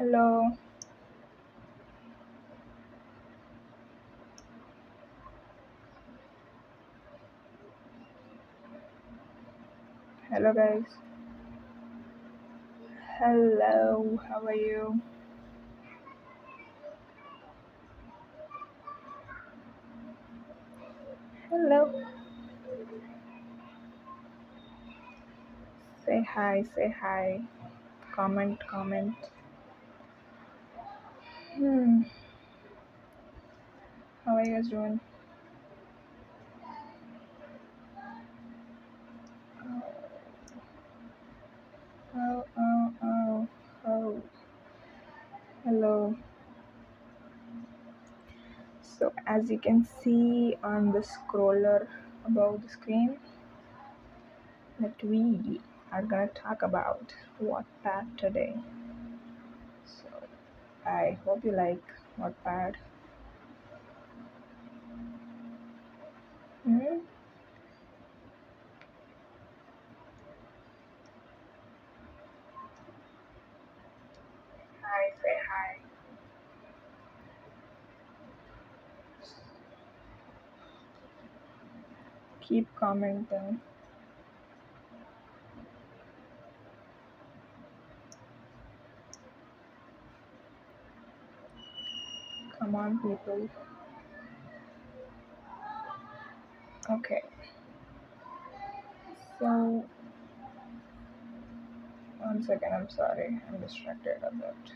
Hello, hello guys. Hello, how are you? Hello. Say hi, say hi. Comment, comment. Hmm, how are you guys doing? Oh, oh, oh, oh. Hello. So, as you can see on the scroller above the screen, that we are gonna talk about Wattpad today. So, I hope you like Wattpad. Hmm? Hi, say hi. Keep commenting. Come on, people. Okay, so one second, I'm sorry, I'm distracted a bit.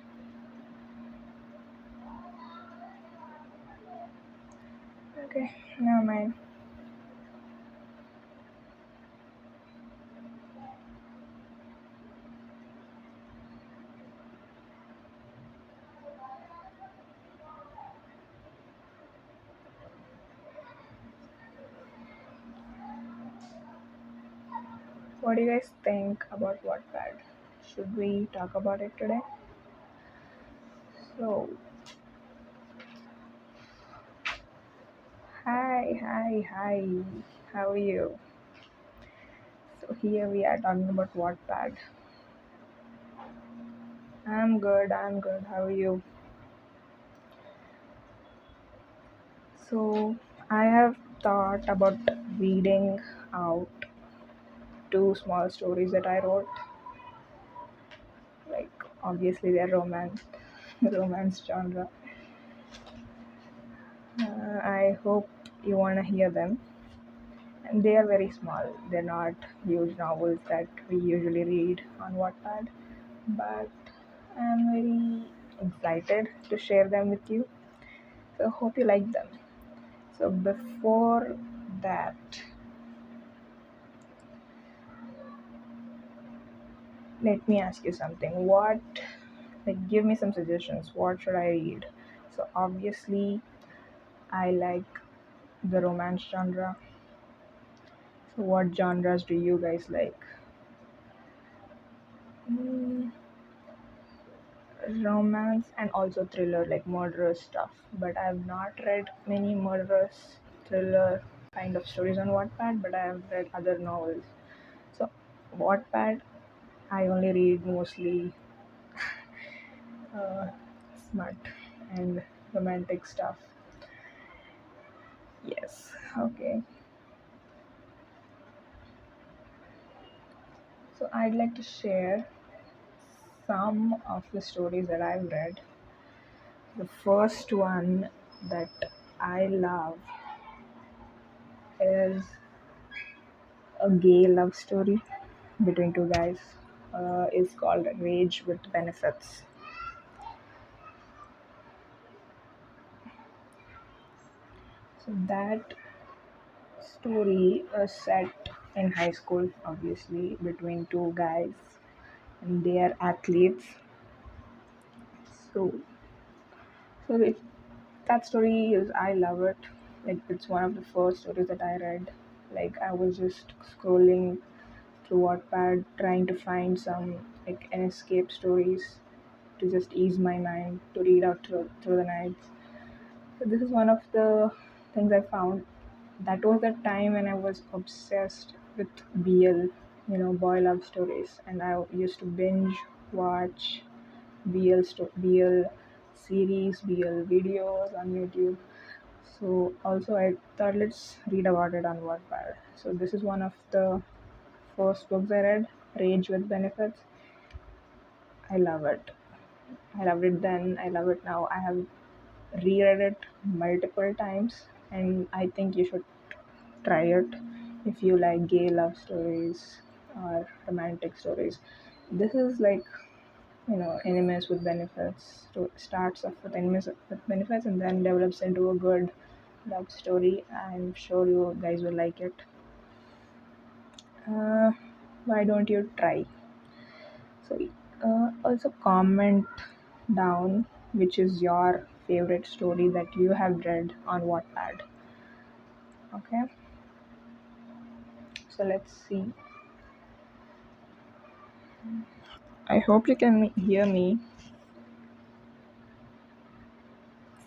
Okay, never mind. What do you guys think about Wattpad? Should we talk about it today? So, hi, how are you? So, here we are talking about Wattpad. I'm good, how are you? So, I have thought about reading out two small stories that I wrote. Like, obviously, they're romance, romance genre. I hope you want to hear them. And they are very small. They're not huge novels that we usually read on Wattpad. But I'm very excited to share them with you. So hope you like them. So before that, let me ask you something. Give me some suggestions. What should I read? So obviously, I like the romance genre. So what genres do you guys like? Mm, romance and also thriller, like murderous stuff. But I have not read many murderous thriller kind of stories on Wattpad, but I have read other novels. So Wattpad, I only read mostly uh, smut and romantic stuff. Yes, okay. So I'd like to share some of the stories that I've read. The first one that I love is a gay love story between two guys. Is called Rage with Benefits. So that story is set in high school, obviously, between two guys, and they are athletes. So, so that story is, I love it. Like, it's one of the first stories that I read. Like, I was just scrolling through Wattpad, trying to find some like an escape stories to just ease my mind to read out through the nights. So this is one of the things I found. That was the time when I was obsessed with BL, boy love stories, and I used to binge watch BL series, BL videos on YouTube. So also I thought let's read about it on Wattpad. So this is one of the first books I read, Rage with Benefits. I love it. I loved it then. I love it now. I have reread it multiple times, and I think you should try it if you like gay love stories or romantic stories. This is like, enemies with benefits. So it starts off with enemies with benefits and then develops into a good love story. I'm sure you guys will like it. Uh, why don't you try? So, also comment down which is your favorite story that you have read on Wattpad. Okay, so let's see. I hope you can hear me.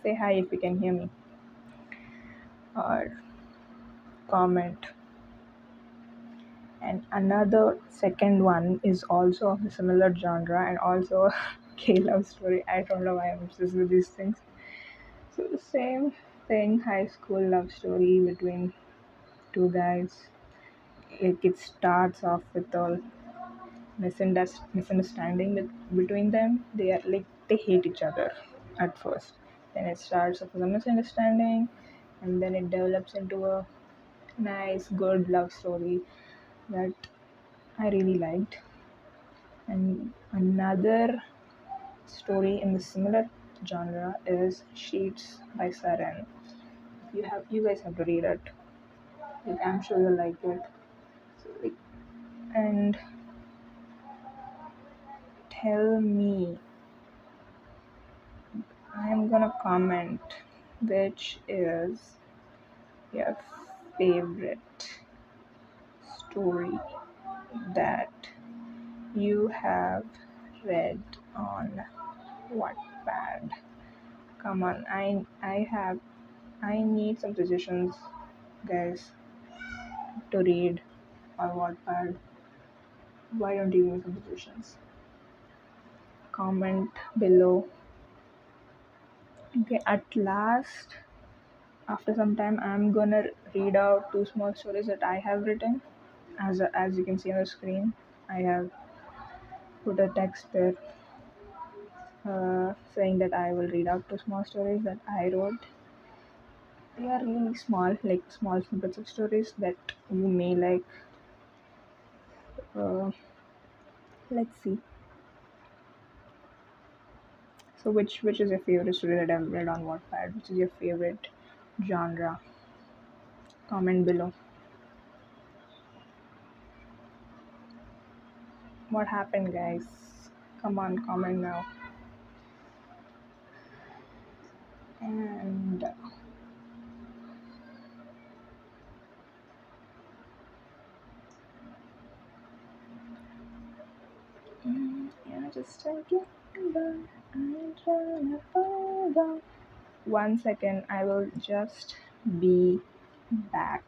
Say hi if you can hear me, or comment. And another second one is also of a similar genre and also a gay love story. I don't know why I'm obsessed with these things. So the same thing, high school love story between two guys. Like it starts off with all misunderstanding between them. They are like they hate each other at first. Then it starts off with a misunderstanding, and then it develops into a nice, good love story that I really liked. And another story in the similar genre is Sheets by Saren. You guys have to read it. Like, I'm sure you'll like it. So, like, and tell me, I'm gonna comment which is your favorite story that you have read on Wattpad. Come on, I need some suggestions, guys, to read on Wattpad. Why don't you give me some suggestions? Comment below. Okay, at last, after some time, I'm gonna read out two small stories that I have written. As you can see on the screen, I have put a text there saying that I will read out two small stories that I wrote. They are really small, like small snippets of stories that you may like. Uh, let's see. So, which is your favorite story that I've read on Wattpad? Which is your favorite genre? Comment below. What happened, guys? Come on, comment now. And yeah, just take it. I'm trying to fall down. 1 second, I will just be back.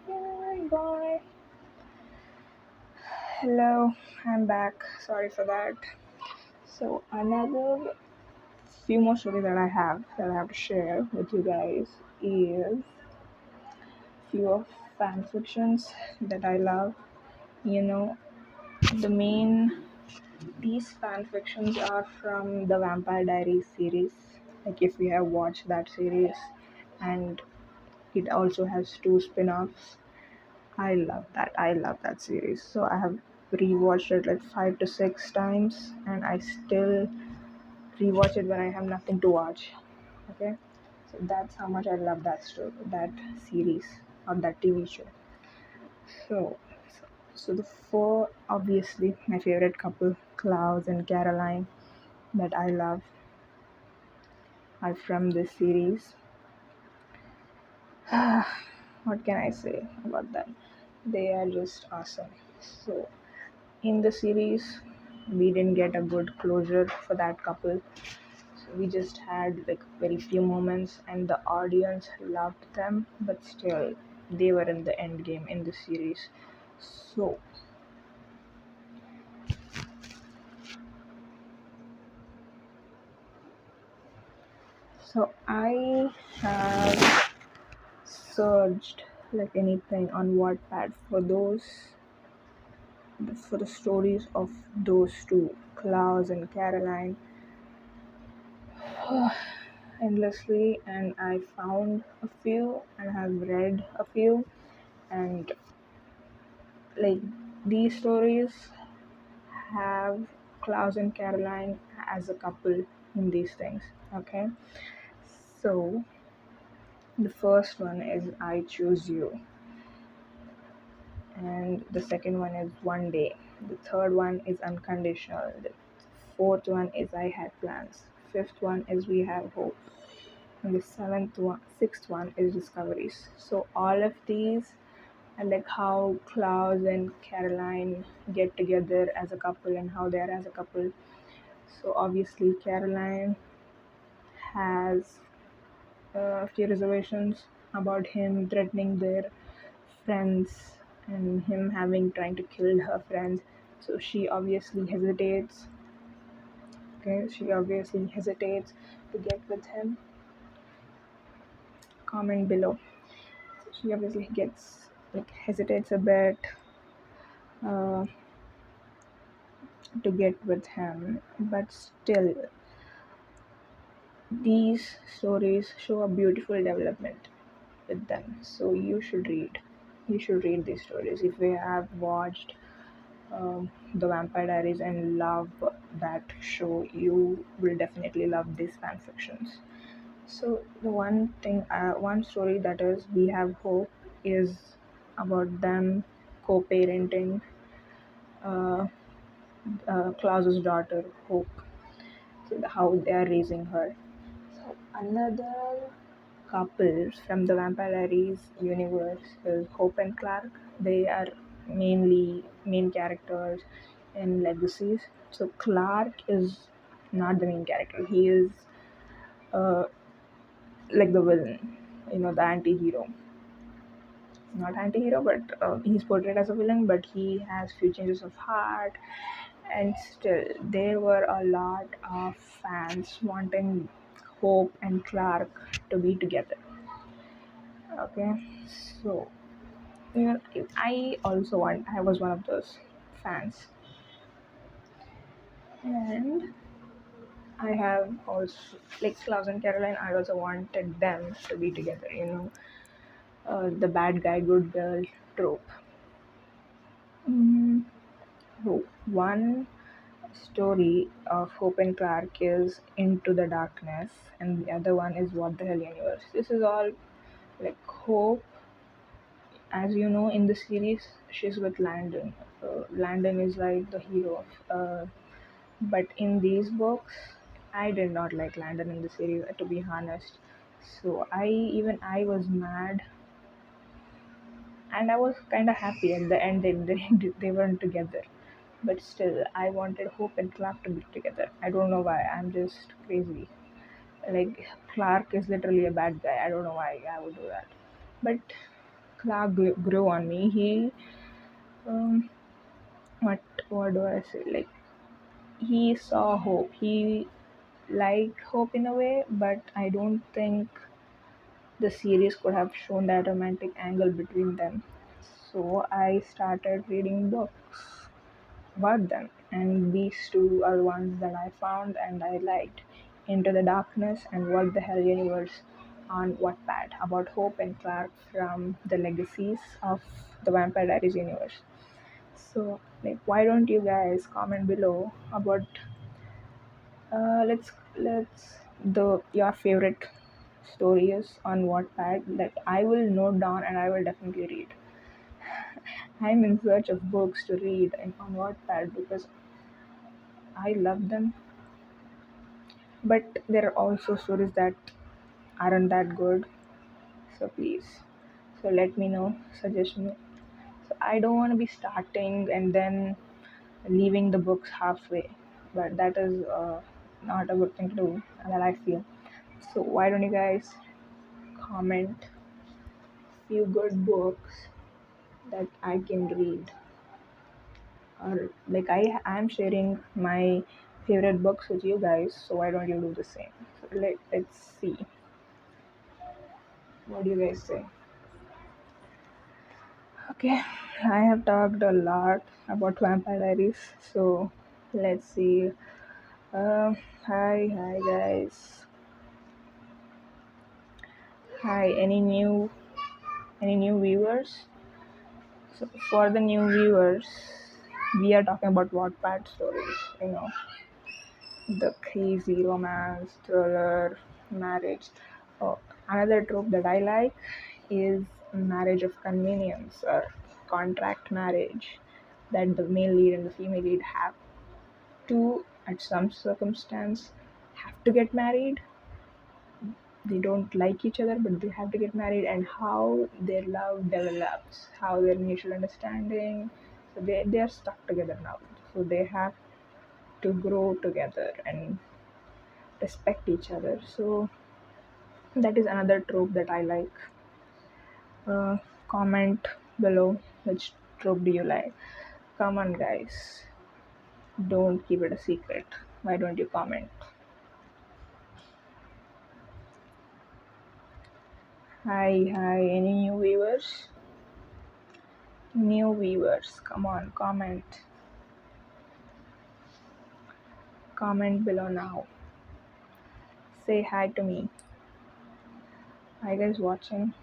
Yeah, boy. Hello, I'm back. Sorry for that. So another few more stories that I have to share with you guys is few of fan fictions that I love. You know, the main these fan fictions are from the Vampire Diaries series. Like if you have watched that series, and it also has two spin-offs. I love that. I love that series. So I have rewatched it like 5 to 6 times, and I still rewatch it when I have nothing to watch. Okay, so that's how much I love that series or that TV show. So, so the four obviously my favorite couple, Klaus and Caroline, that I love are from this series. What can I say about them? They are just awesome. So in the series, we didn't get a good closure for that couple. So we just had like very few moments, and the audience loved them, but still, they were in the end game in the series. So, so I have searched like anything on Wattpad for the stories of those two, Klaus and Caroline, endlessly, and I found a few and have read a few, and like these stories have Klaus and Caroline as a couple in these things. Okay, so the first one is I Choose You, and the second one is One Day, the third one is Unconditional, the fourth one is I Had Plans, fifth one is We Have Hope, and the sixth one is Discoveries. So all of these and like how Klaus and Caroline get together as a couple and how they are as a couple. So obviously Caroline has a few reservations about him threatening their friends and him having trying to kill her friends. So she obviously hesitates. Okay, she obviously hesitates to get with him. Comment below. So she obviously gets like hesitates a bit uh, to get with him, but still these stories show a beautiful development with them. So you should read these stories if you have watched the Vampire Diaries and love that show. You will definitely love these fan fictions. So the one story that is We Have Hope is about them co-parenting uh, Klaus's daughter Hope, so how they are raising her. So another couple from the Vampire Diaries universe is Hope and Clark. They are mainly main characters in Legacies. So Clark is not the main character. He is uh, like the villain, the anti-hero. Not anti-hero, but he's portrayed as a villain. But he has few changes of heart, and still there were a lot of fans wanting Hope and Clark to be together. Okay, so I was one of those fans, and I have also like Klaus and Caroline. I also wanted them to be together. The bad guy, good girl trope. Mm, one story of Hope and Clark is Into the Darkness, and the other one is What the Hell Universe. This is all like Hope. As you know, in the series, she's with Landon. Landon is like the hero. But in these books, I did not like Landon in the series, to be honest. So I was mad, and I was kind of happy at the end they weren't together. But still, I wanted Hope and Clark to be together. I don't know why. I'm just crazy. Like Clark is literally a bad guy. I don't know why I would do that. But Clark grew on me. Um, what what do I say? Like, he saw hope. He liked hope in a way, but I don't think the series could have shown that romantic angle between them. So I started reading books about them, and these two are the ones that I found and I liked. Into the Darkness and What the Hell Universe on Wattpad, about Hope and Clark from the legacies of the Vampire Diaries universe. So, like, why don't you guys comment below about let's the your favorite stories on Wattpad that I will note down and I will definitely read. I'm in search of books to read on Wattpad because I love them, but there are also stories that aren't that good. So please, so let me know, suggest me. So I don't want to be starting and then leaving the books halfway, but that is not a good thing to do that I feel. So why don't you guys comment few good books that I can read, or like I'm sharing my favorite books with you guys, so why don't you do the same? So let's see, what do you guys say? Okay, I have talked a lot about Vampire Diaries, so let's see. Hi guys. Hi, any new viewers? So for the new viewers, we are talking about Wattpad stories. The crazy romance, thriller, marriage. Oh, another trope that I like is marriage of convenience or contract marriage, that the male lead and the female lead have to, at some circumstance, have to get married. They don't like each other, but they have to get married, and how their love develops, how their mutual understanding. So they are stuck together now. So they have to grow together and respect each other. So that is another trope that I like. Comment below which trope do you like. Come on, guys. Don't keep it a secret. Why don't you comment? Hi. Any new viewers? New viewers, come on, comment. Comment below now. Say hi to me. Are you guys watching?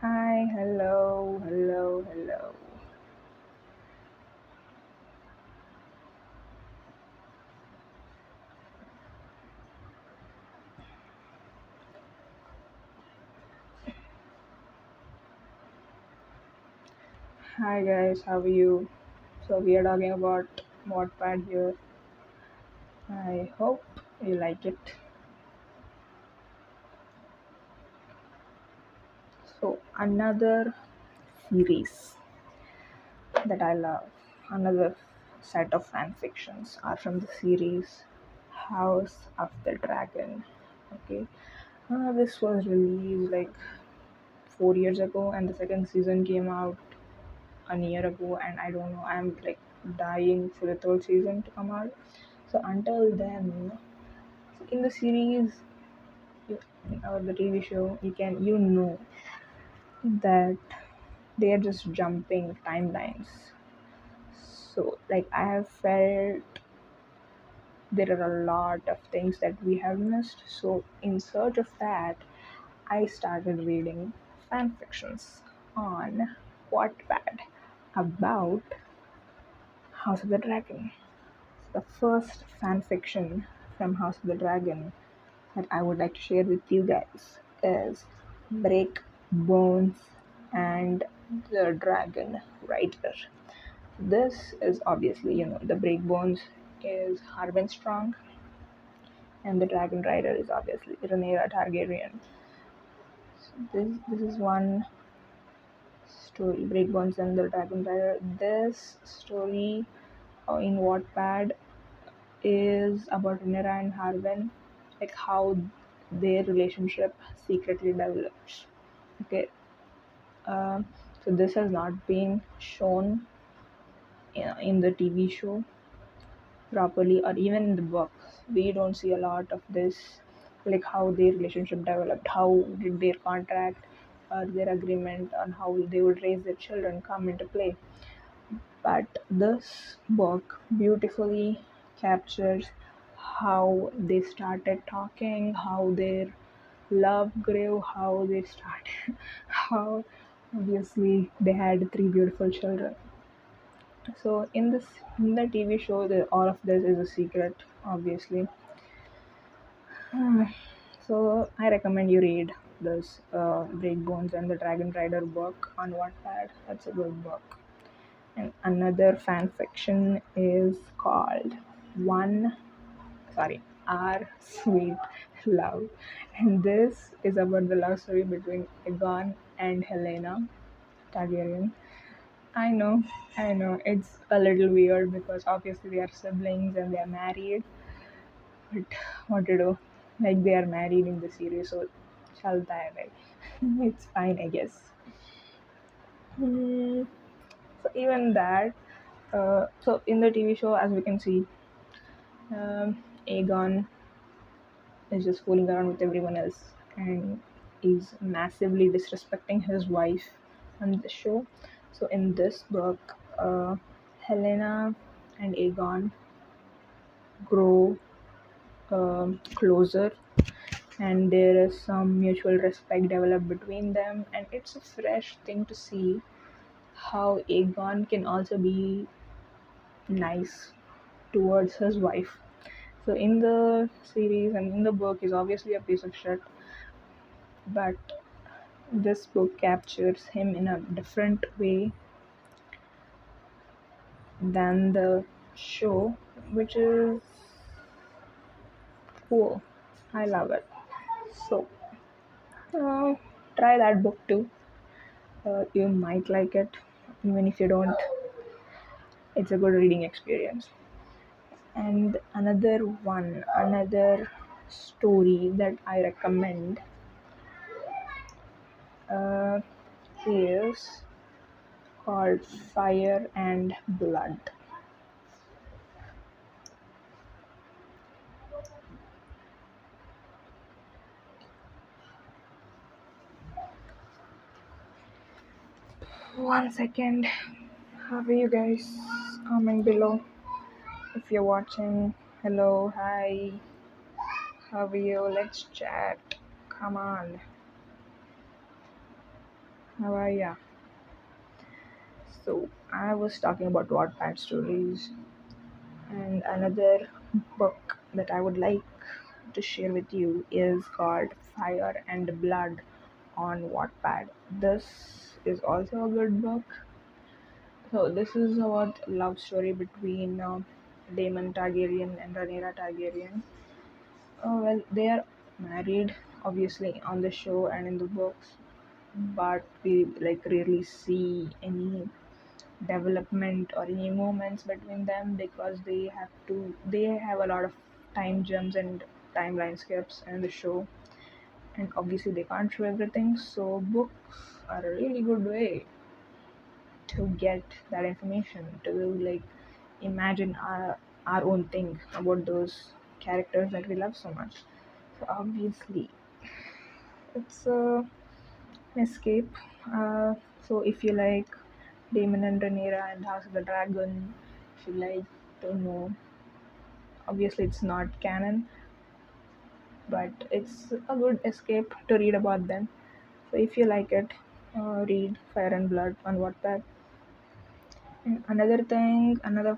Hi, hello. Hi guys, how are you? So we are talking about Wattpad here. I hope you like it. So another series that I love, another set of fan fictions are from the series House of the Dragon. Okay, this was released like 4 years ago, and the second season came out a year ago, and I don't know, I'm like dying for the third season to come out. So until then, in the series you, or the TV show, you know that they are just jumping timelines. So like I have felt there are a lot of things that we have missed. So in search of that, I started reading fan fictions on Wattpad about House of the Dragon. The first fan fiction from House of the Dragon that I would like to share with you guys is Break Bones and the Dragon Rider. This is obviously, the Break Bones is Harwin Strong, and the Dragon Rider is obviously Rhaenyra Targaryen. So this is one story, Breakbones and the Dragon Rider. This story in Wattpad is about Rhaenyra and Harwin, like how their relationship secretly develops. Okay, um, so this has not been shown in the TV show properly, or even in the books. We don't see a lot of this, like how their relationship developed, how did their contract or their agreement on how they would raise their children come into play. But this book beautifully captures how they started talking, how their love grew, how they started, how obviously they had three beautiful children. So in the TV show, all of this is a secret, obviously. So I recommend you read this Breakbones and the Dragon Rider book on Wattpad. That's a good book. And another fan fiction is called One, sorry, Our Sweet Love. And this is about the love story between Aegon and Helena Targaryen. I know, I know, it's a little weird because obviously they are siblings and they are married, but what to do? Like they are married in the series, so chalta hai bhai. It's fine, I guess. Hmm. So even that, so in the TV show, as we can see, Aegon is just fooling around with everyone else and is massively disrespecting his wife on the show. So in this book, Helena and Aegon grow closer, and there is some mutual respect developed between them, and it's a fresh thing to see how Aegon can also be nice towards his wife. So in the series and in the book, he's obviously a piece of shit, but this book captures him in a different way than the show, which is cool. I love it. So uh, try that book too. You might like it. Even if you don't, it's a good reading experience. And another story that I recommend uh, is called Fire and Blood. One second. How are you guys? Comment below if you're watching. Hello, hi. How are you? Let's chat. Come on. How are ya? So I was talking about Wattpad stories, and another book that I would like to share with you is called Fire and Blood on Wattpad. This is also a good book. So this is about love story between Daemon Targaryen and Rhaenyra Targaryen. Well, they are married, obviously, on the show and in the books, but we like rarely see any development or any moments between them because they have a lot of time jumps and timeline skips in the show, and obviously they can't show everything. So books are a really good way to get that information, to like imagine our own thing about those characters that we love so much. So obviously it's an escape. So if you like Damon and Rhaenyra and House of the Dragon, if you like, don't know, obviously it's not canon, but it's a good escape to read about them. So if you like it, read Fire and Blood on Wattpad. And another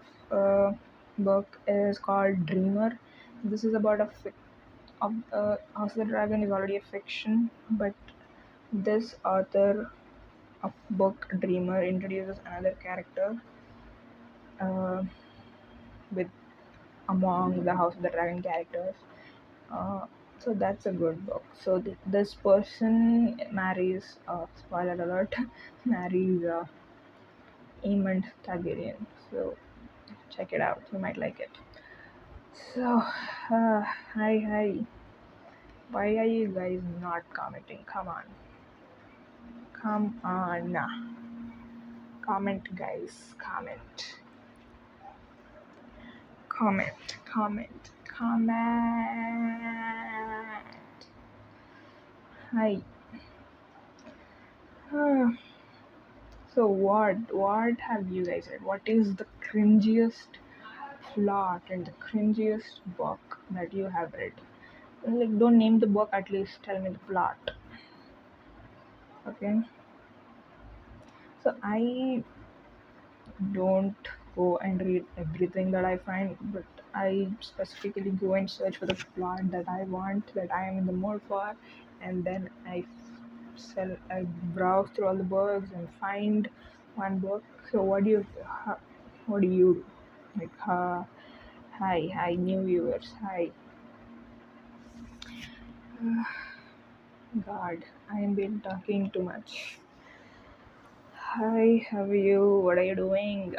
book is called Dreamer. This is about House of the Dragon is already a fiction, but this author of book Dreamer introduces another character uh, with among the House of the Dragon characters. Uh, So that's a good book. So this person marries, spoiler alert, marries Aemond Targaryen. So check it out. You might like it. So, hi. Why are you guys not commenting? Come on. Comment, guys. Comment. Hi. Uh, so what have you guys read? What is the cringiest plot and the cringiest book that you have read? Like, don't name the book. At least tell me the plot. Okay. So I don't go and read everything that I find, but I specifically go and search for the plot that I want, that I am in the mood for, and then I browse through all the books and find one book. So what do you do? Like, hi, new viewers, hi. God, I am been talking too much. Hi, how are you? What are you doing?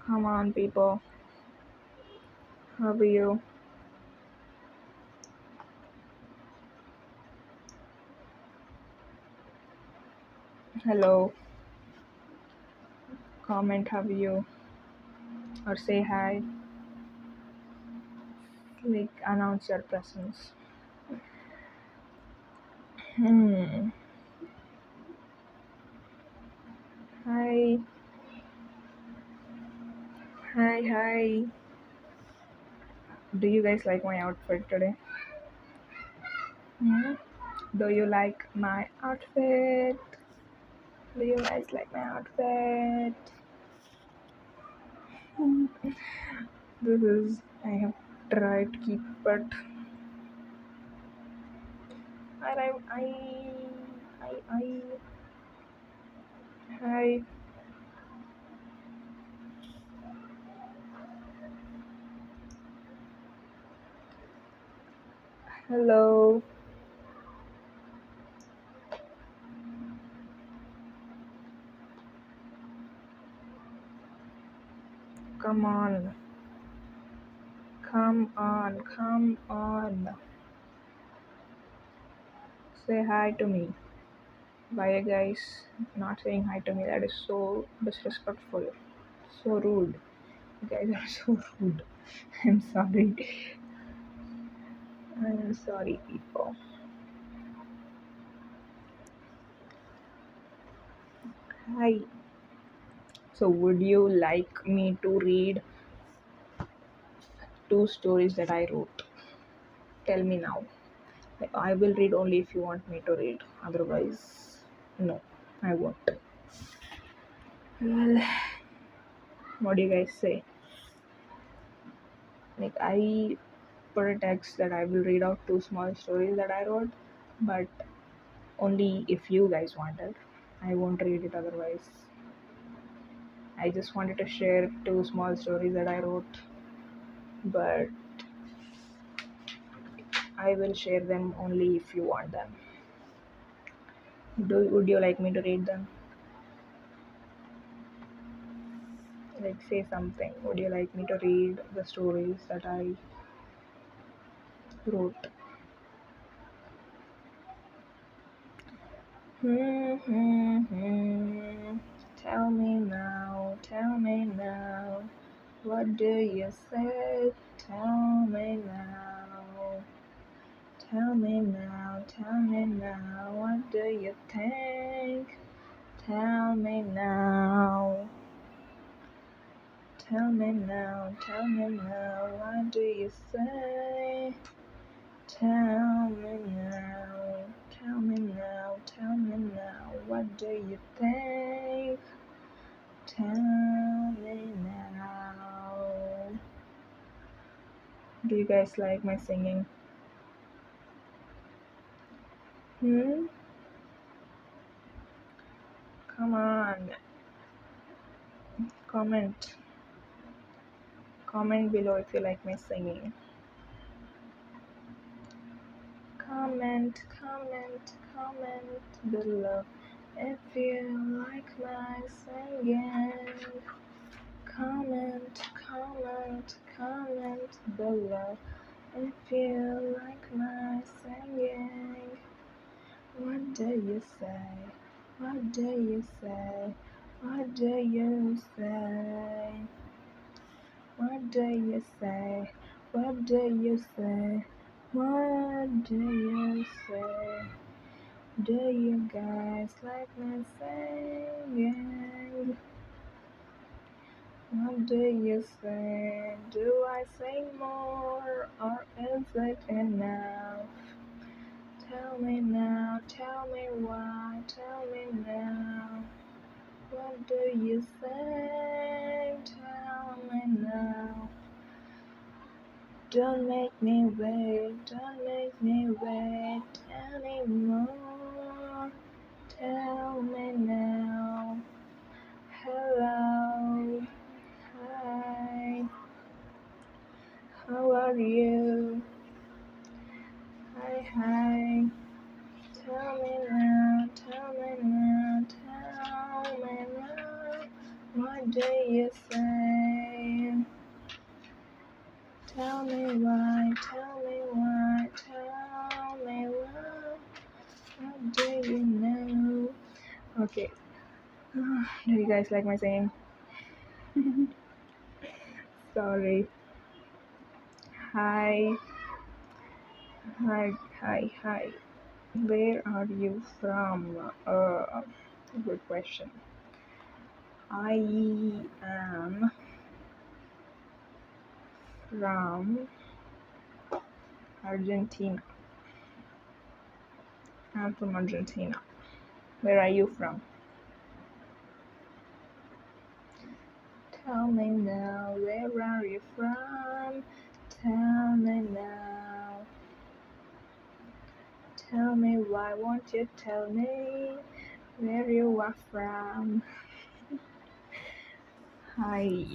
Come on, people. How are you? Hello. Comment, how are you? Or say hi. Like, announce your presence. Hmm. Hi. Hi. Do you guys like my outfit today? Hmm? Do you like my outfit? Do you guys like my outfit? This is, I have tried to keep it. I, hi. Hello. Come on. Come on. Say hi to me. Why are you guys not saying hi to me? That is so disrespectful. So rude. You guys are so rude. I'm sorry. I'm sorry, people. Hi. So, would you like me to read two stories that I wrote? Tell me now. Like, I will read only if you want me to read. Otherwise, no, I won't. Well, what do you guys say? Like, I put a text that I will read out two small stories that I wrote, but only if you guys want it. I won't read it otherwise. I just wanted to share two small stories that I wrote, but I will share them only if you want them. Would you like me to read them? Like, say something. Would you like me to read the stories that I wrote? Tell me now. What do you say? Tell me now. Tell me now. What do you think? Tell me now. Tell me now. What do you say? Tell me now. Tell me now. What do you think? Tell me now. Do you guys like my singing? Hmm? Come on. Comment. Comment below if you like my singing. Comment, comment, comment below if you like my singing. Comment, comment, comment below if you like my singing. What do you say? What do you say? What do you say? What do you say? What do you say? What do you say? Do you guys like my singing? What do you say? Do I sing more or is it enough? Tell me now, tell me why, tell me now. What do you say? Tell me now. Don't make me wait, don't make me wait anymore. Tell me now. Hello, hi, how are you? Hi, hi. Tell me now, tell me now, tell me now. What do you say? Tell me why, tell me why, tell me why. What do you know? Okay. Do you guys like my singing? Sorry. Hi, hi, hi, hi. Where are you from? Good question. I am from Argentina. I'm from Argentina. Where are you from? Tell me now, where are you from? Tell me now. Tell me why won't you tell me where you are from? Hi.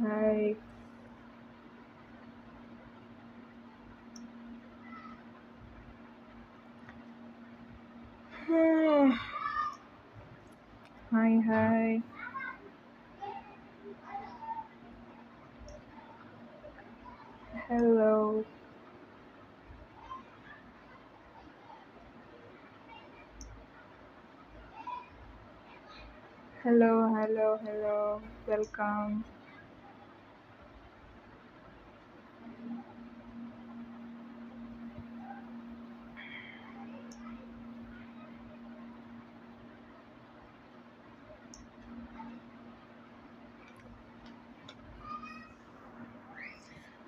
Hi. Hi, hi. Hello. Hello, hello, hello. Welcome.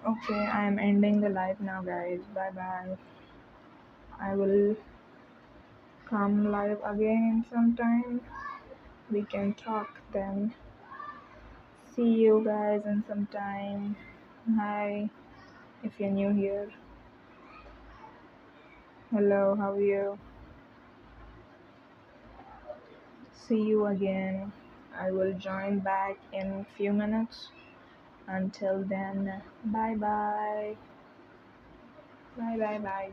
Okay, I'm ending the live now, guys. Bye bye. I will come live again sometime. We can talk then. See you guys in some time. Hi, if you're new here. Hello, how are you? See you again. I will join back in few minutes. Until then, bye bye. Bye bye bye.